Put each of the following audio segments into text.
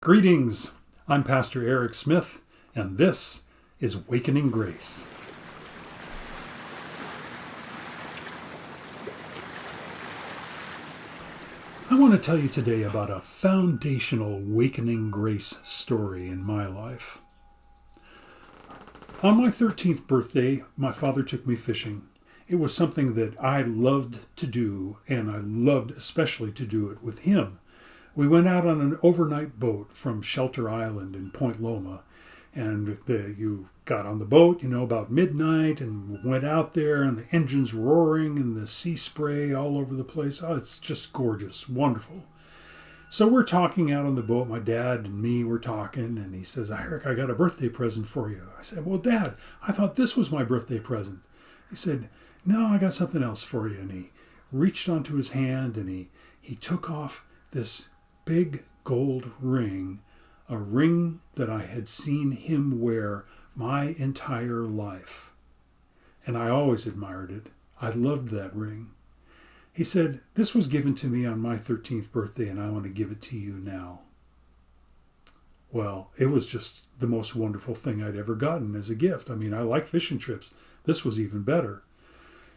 Greetings, I'm Pastor Eric Smith, and this is Wakening Grace. I want to tell you today about a foundational Wakening Grace story in my life. On my 13th birthday, my father took me fishing. It was something that I loved to do, and I loved especially to do it with him. We went out on an overnight boat from Shelter Island in Point Loma, and you got on the boat, about midnight, and went out there, and the engine's roaring, and the sea spray all over the place. Oh, it's just gorgeous, wonderful. So we're talking out on the boat. My dad and me were talking, and he says, "Eric, I got a birthday present for you." I said, "Well, Dad, I thought this was my birthday present." He said, "No, I got something else for you." And he reached onto his hand, and he took off this big gold ring, a ring that I had seen him wear my entire life. And I always admired it. I loved that ring. He said, "This was given to me on my 13th birthday, and I want to give it to you now." Well, it was just the most wonderful thing I'd ever gotten as a gift. I mean, I like fishing trips. This was even better.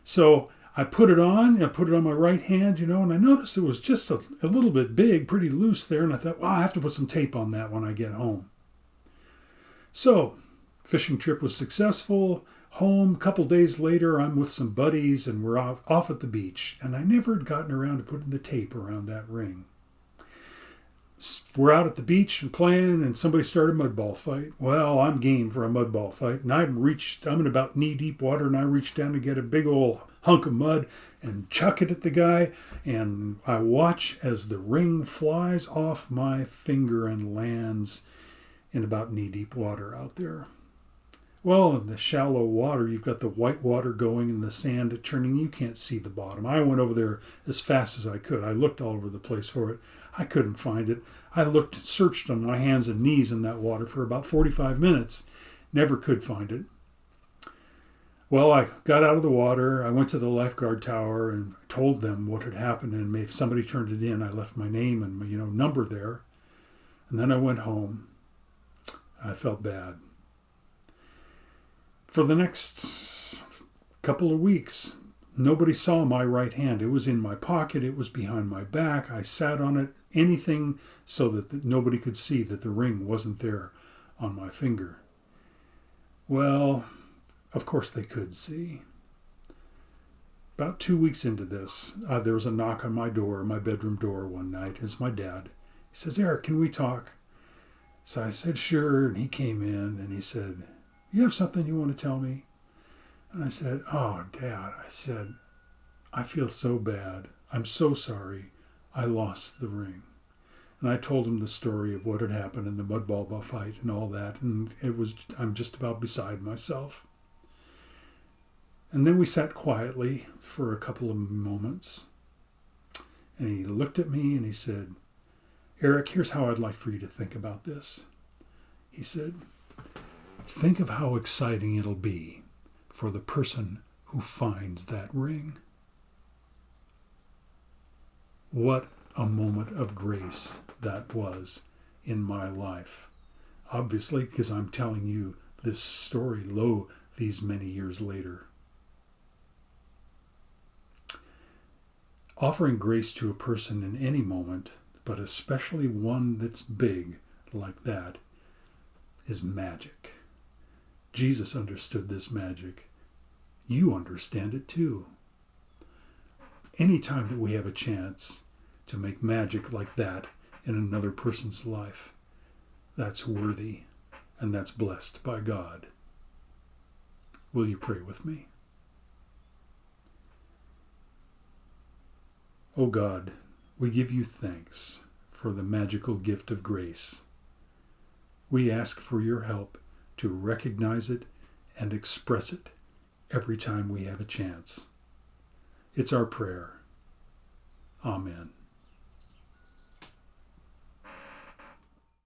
So I put it on my right hand, and I noticed it was just a little bit big, pretty loose there, and I thought, well, I have to put some tape on that when I get home. So, fishing trip was successful. Home, a couple days later, I'm with some buddies, and we're off at the beach, and I never had gotten around to putting the tape around that ring. We're out at the beach and playing, and somebody started a mud ball fight. Well, I'm game for a mud ball fight, and I'm in about knee-deep water, and I reach down to get a big old hunk of mud and chuck it at the guy, and I watch as the ring flies off my finger and lands in about knee-deep water out there. Well, in the shallow water, you've got the white water going and the sand churning. You can't see the bottom. I went over there as fast as I could. I looked all over the place for it. I couldn't find it. I searched on my hands and knees in that water for about 45 minutes. Never could find it. Well, I got out of the water. I went to the lifeguard tower and told them what had happened. And if somebody turned it in, I left my name and my number there. And then I went home. I felt bad. For the next couple of weeks, nobody saw my right hand. It was in my pocket. It was behind my back. I sat on it, anything so that nobody could see that the ring wasn't there on my finger. Well, of course they could see. About 2 weeks into this, there was a knock on my bedroom door one night. It's my dad. He says, "Eric, can we talk?" So I said, "Sure." And he came in and he said, "You have something you want to tell me?" And I said, "Oh, Dad," I said, "I feel so bad. I'm so sorry. I lost the ring." And I told him the story of what had happened in the mud ball fight and all that. And I'm just about beside myself. And then we sat quietly for a couple of moments. And he looked at me and he said, "Eric, here's how I'd like for you to think about this." He said, "Think of how exciting it'll be for the person who finds that ring." What a moment of grace that was in my life. Obviously, because I'm telling you this story these many years later. Offering grace to a person in any moment, but especially one that's big like that, is magic. Jesus understood this magic. You understand it too. Anytime that we have a chance to make magic like that in another person's life, that's worthy and that's blessed by God. Will you pray with me? Oh God, we give you thanks for the magical gift of grace. We ask for your help to recognize it and express it every time we have a chance. It's our prayer. Amen.